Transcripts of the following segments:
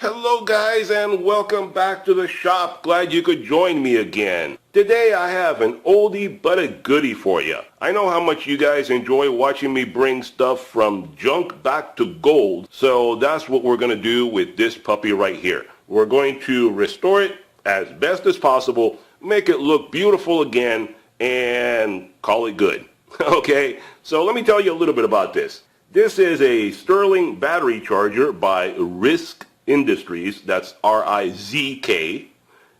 Hello guys and welcome back to the shop. Glad you could join me again. Today I have an oldie but a goodie for you. I know how much you guys enjoy watching me bring stuff from junk back to gold, so that's what we're going to do with this puppy right here. We're going to restore it as best as possible, make it look beautiful again, and call it good. Okay, so let me tell you a little bit about this. This is a Sterling battery charger by Rizk Industries, that's R-I-Z-K,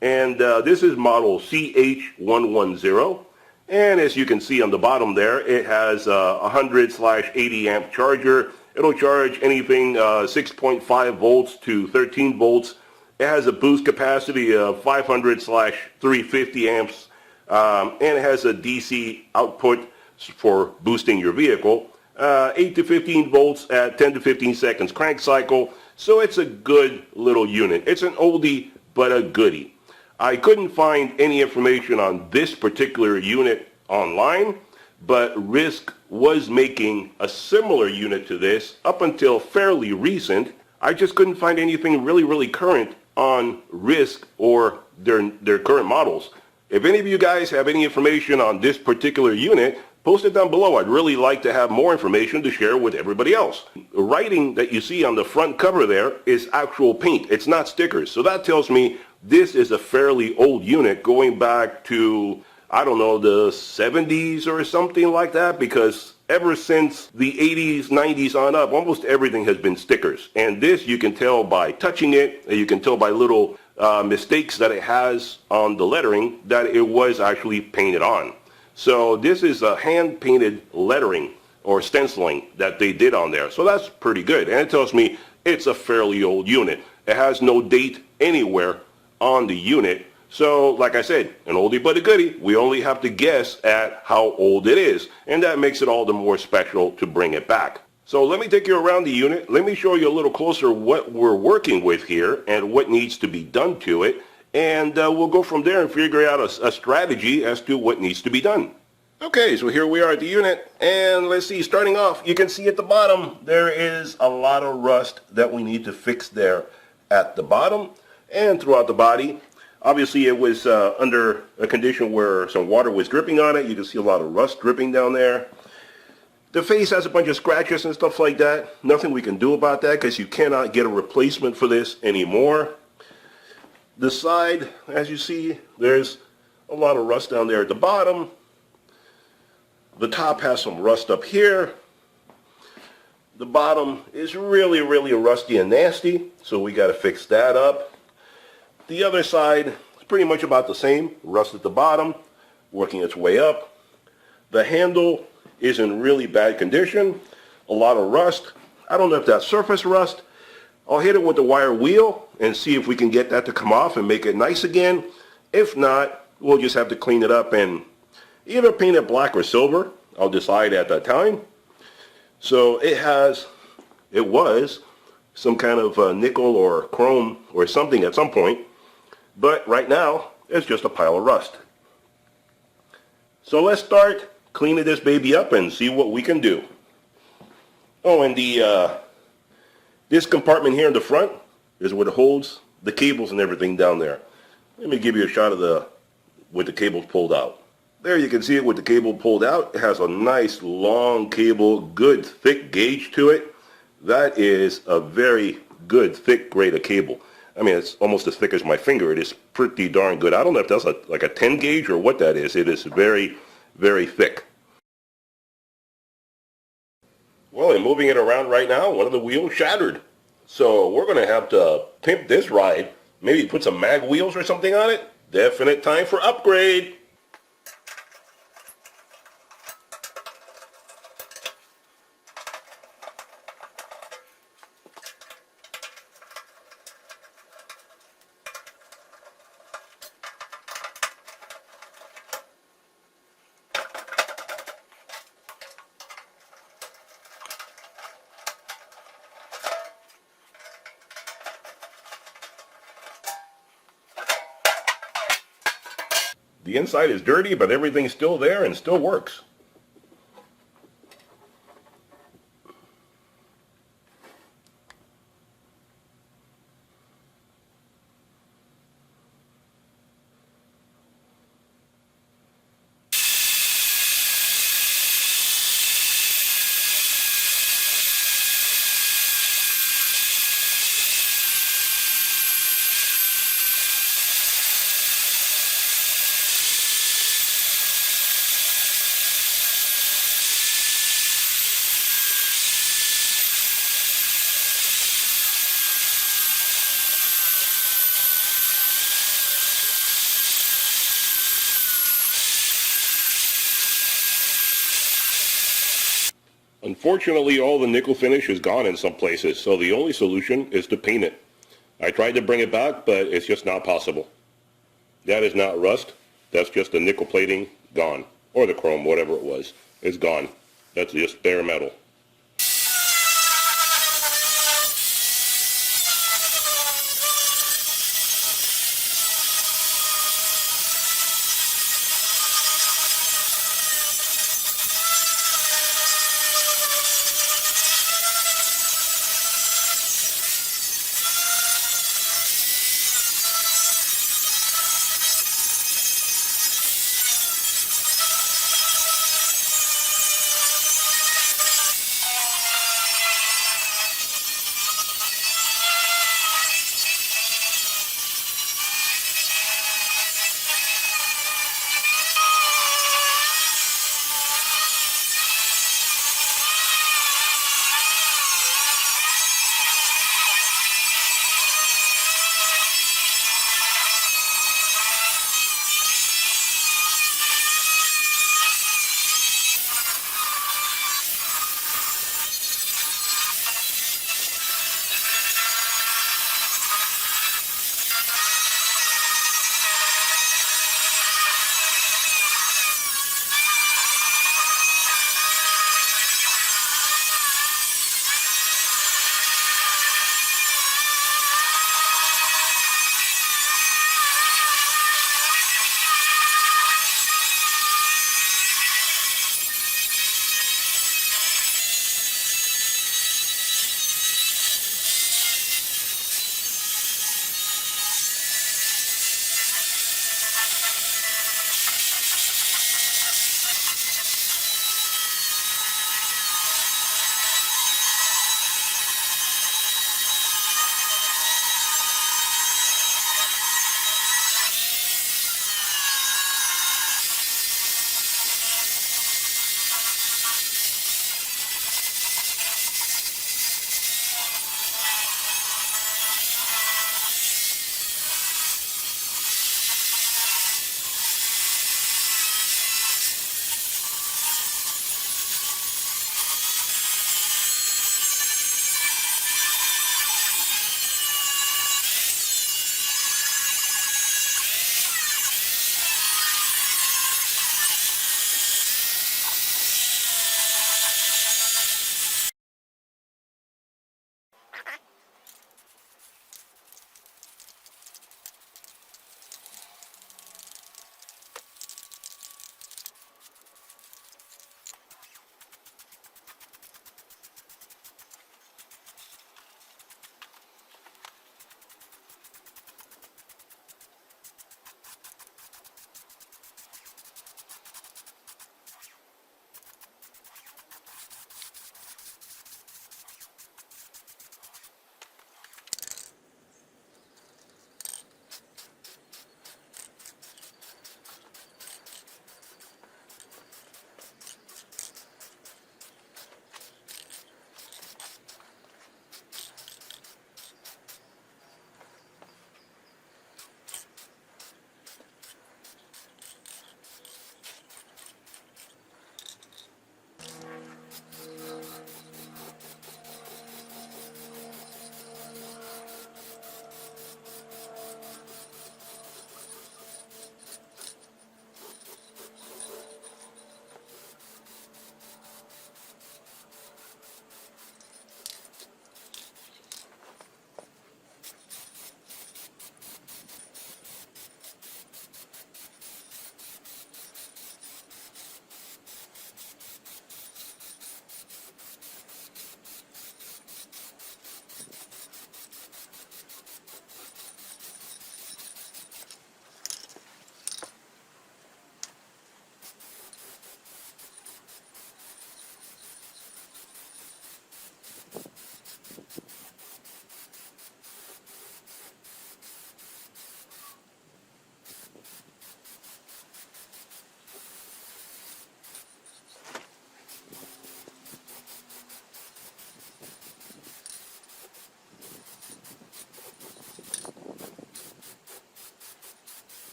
and this is model CH110, and as you can see on the bottom there, it has a 100/80 amp charger. It'll charge anything 6.5 volts to 13 volts. It has a boost capacity of 500/350 amps, and it has a DC output for boosting your vehicle. 8 to 15 volts at 10 to 15 seconds crank cycle. So it's a good little unit. It's an oldie but a goodie. I couldn't find any information on this particular unit online, but Rizk was making a similar unit to this up until fairly recent. I just couldn't find anything really current on Rizk or their current models. If any of you guys have any information on this particular unit, post it down below. I'd really like to have more information to share with everybody else. The writing that you see on the front cover there is actual paint. It's not stickers. So that tells me this is a fairly old unit going back to, I don't know, the 70s or something like that, because ever since the 80s, 90s on up, almost everything has been stickers. And this you can tell by touching it, and you can tell by little mistakes that it has on the lettering that it was actually painted on. So this is a hand-painted lettering or stenciling that they did on there. So that's pretty good. And it tells me it's a fairly old unit. It has no date anywhere on the unit. So like I said, an oldie but a goodie. We only have to guess at how old it is. And that makes it all the more special to bring it back. So let me take you around the unit. Let me show you a little closer what we're working with here and what needs to be done to it. And we'll go from there and figure out a strategy as to what needs to be done. Okay, so here we are at the unit, and let's see, starting off, you can see at the bottom, there is a lot of rust that we need to fix there at the bottom and throughout the body. Obviously, it was under a condition where some water was dripping on it. You can see a lot of rust dripping down there. The face has a bunch of scratches and stuff like that. Nothing we can do about that because you cannot get a replacement for this anymore. The side, as you see, there's a lot of rust down there at the bottom. The top has some rust up here. The bottom is really rusty and nasty, so we got to fix that up. The other side is pretty much about the same. Rust at the bottom, working its way up. The handle is in really bad condition. A lot of rust. I don't know if that's surface rust. I'll hit it with the wire wheel and see if we can get that to come off and make it nice again. If not, we'll just have to clean it up and either paint it black or silver. I'll decide at that time. So it was some kind of nickel or chrome or something at some point, but right now it's just a pile of rust. So let's start cleaning this baby up and see what we can do. Oh, and this compartment here in the front is what holds the cables and everything down there. Let me give you a shot of with the cables pulled out. There you can see it with the cable pulled out. It has a nice long cable, good thick gauge to it. That is a very good thick grade of cable. I mean, it's almost as thick as my finger. It is pretty darn good. I don't know if that's like a 10 gauge or what that is. It is very thick. Well, in moving it around right now, one of the wheels shattered. So we're going to have to pimp this ride. Maybe put some mag wheels or something on it. Definite time for upgrade. The inside is dirty, but everything's still there and still works. Unfortunately, all the nickel finish is gone in some places, so the only solution is to paint it. I tried to bring it back, but it's just not possible. That is not rust. That's just the nickel plating gone. Or the chrome, whatever it was. It's gone. That's just bare metal.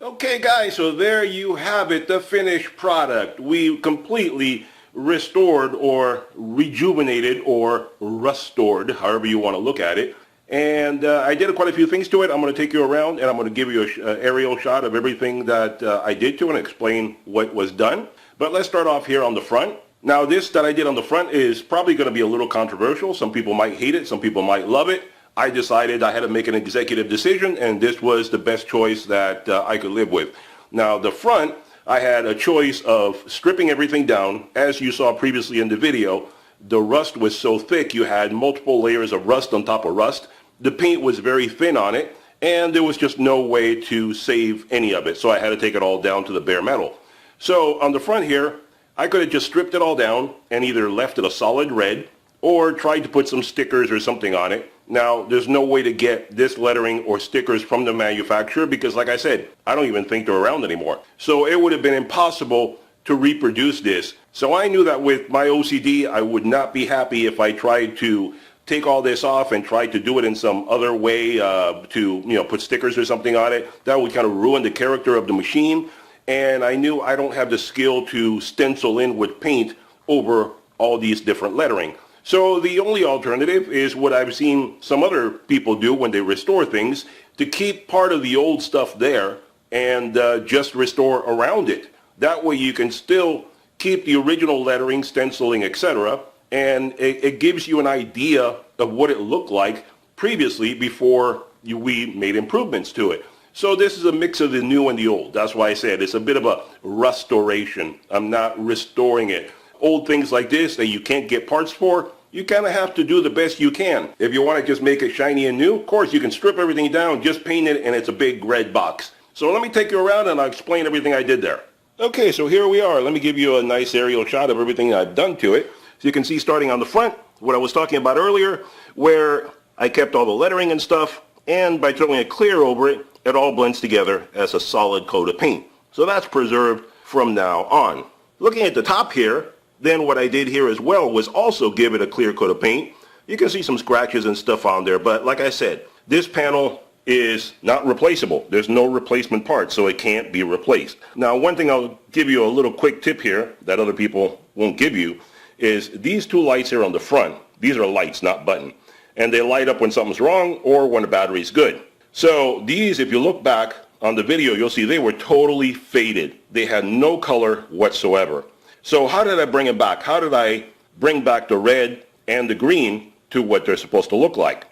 Okay guys, so there you have it, the finished product. We completely restored or rejuvenated or restored, however you want to look at it. And I did quite a few things to it. I'm going to take you around and I'm going to give you an aerial shot of everything that I did to it and explain what was done. But let's start off here on the front. Now this that I did on the front is probably going to be a little controversial. Some people might hate it, some people might love it. I decided I had to make an executive decision, and this was the best choice that I could live with. Now, the front, I had a choice of stripping everything down. As you saw previously in the video, the rust was so thick, you had multiple layers of rust on top of rust. The paint was very thin on it, and there was just no way to save any of it, so I had to take it all down to the bare metal. So on the front here, I could have just stripped it all down and either left it a solid red or tried to put some stickers or something on it. Now, there's no way to get this lettering or stickers from the manufacturer because, like I said, I don't even think they're around anymore. So it would have been impossible to reproduce this. So I knew that with my OCD, I would not be happy if I tried to take all this off and try to do it in some other way to, put stickers or something on it. That would kind of ruin the character of the machine. And I knew I don't have the skill to stencil in with paint over all these different lettering. So the only alternative is what I've seen some other people do when they restore things, to keep part of the old stuff there and just restore around it. That way you can still keep the original lettering, stenciling, etc. And it gives you an idea of what it looked like previously before we made improvements to it. So this is a mix of the new and the old. That's why I said it's a bit of a restoration. I'm not restoring it. Old things like this that you can't get parts for, you kind of have to do the best you can. If you want to just make it shiny and new, of course you can strip everything down, just paint it, and it's a big red box. So let me take you around and I'll explain everything I did there. Okay, so here we are. Let me give you a nice aerial shot of everything I've done to it. So you can see starting on the front, what I was talking about earlier, where I kept all the lettering and stuff, and by throwing a clear over it, it all blends together as a solid coat of paint. So that's preserved from now on. Looking at the top here, then what I did here as well was also give it a clear coat of paint. You can see some scratches and stuff on there, but like I said, this panel is not replaceable. There's no replacement part, so it can't be replaced. Now, one thing I'll give you a little quick tip here that other people won't give you is these two lights here on the front. These are lights, not button. And they light up when something's wrong or when the battery's good. So these, if you look back on the video, you'll see they were totally faded. They had no color whatsoever. So how did I bring it back? How did I bring back the red and the green to what they're supposed to look like?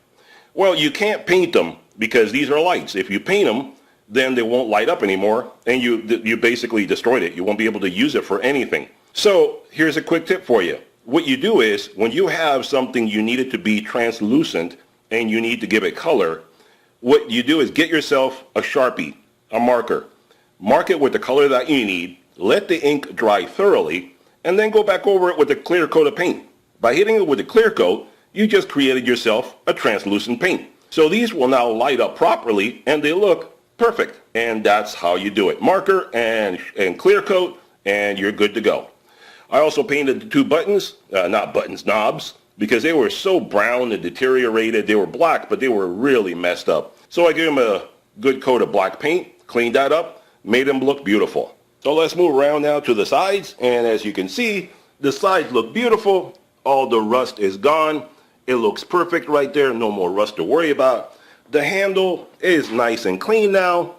Well, you can't paint them because these are lights. If you paint them, then they won't light up anymore, and you basically destroyed it. You won't be able to use it for anything. So here's a quick tip for you. What you do is when you have something you need it to be translucent and you need to give it color, what you do is get yourself a Sharpie, a marker. Mark it with the color that you need. Let the ink dry thoroughly, and then go back over it with a clear coat of paint. By hitting it with a clear coat, you just created yourself a translucent paint. So these will now light up properly, and they look perfect. And that's how you do it. Marker and clear coat, and you're good to go. I also painted the two buttons, knobs, because they were so brown and deteriorated. They were black, but they were really messed up. So I gave them a good coat of black paint, cleaned that up, made them look beautiful. So let's move around now to the sides, and as you can see, the sides look beautiful. All the rust is gone. It looks perfect right there. No more rust to worry about. The handle is nice and clean now.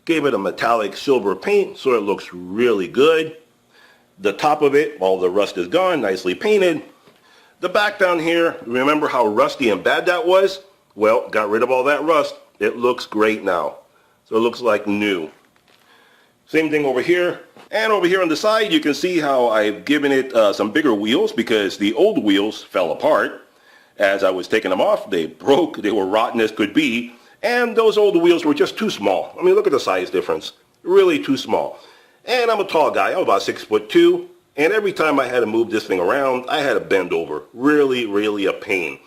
Gave it a metallic silver paint, so it looks really good. The top of it, all the rust is gone, nicely painted. The back down here, remember how rusty and bad that was? Well, got rid of all that rust. It looks great now. So it looks like new. Same thing over here. And over here on the side, you can see how I've given it some bigger wheels because the old wheels fell apart. As I was taking them off, they broke. They were rotten as could be. And those old wheels were just too small. I mean, look at the size difference. Really too small. And I'm a tall guy. I'm about 6'2". And every time I had to move this thing around, I had to bend over. Really, really a pain.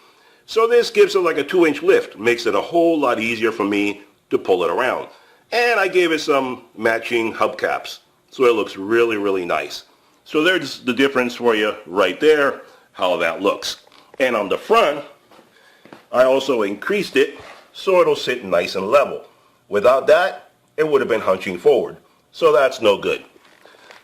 So this gives it like a 2-inch lift. Makes it a whole lot easier for me to pull it around. And I gave it some matching hubcaps. So it looks really, really nice. So there's the difference for you right there, how that looks. And on the front, I also increased it so it'll sit nice and level. Without that, it would have been hunching forward. So that's no good.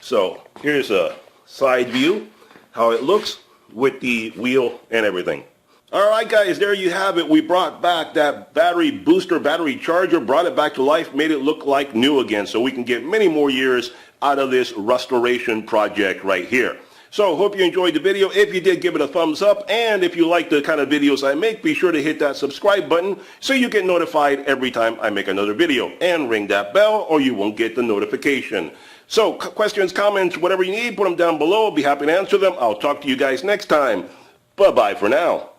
So here's a side view, how it looks with the wheel and everything. All right, guys, there you have it. We brought back that battery booster, battery charger, brought it back to life, made it look like new again, so we can get many more years out of this restoration project right here. So hope you enjoyed the video. If you did, give it a thumbs up. And if you like the kind of videos I make, be sure to hit that subscribe button so you get notified every time I make another video. And ring that bell or you won't get the notification. So questions, comments, whatever you need, put them down below. I'll be happy to answer them. I'll talk to you guys next time. Bye-bye for now.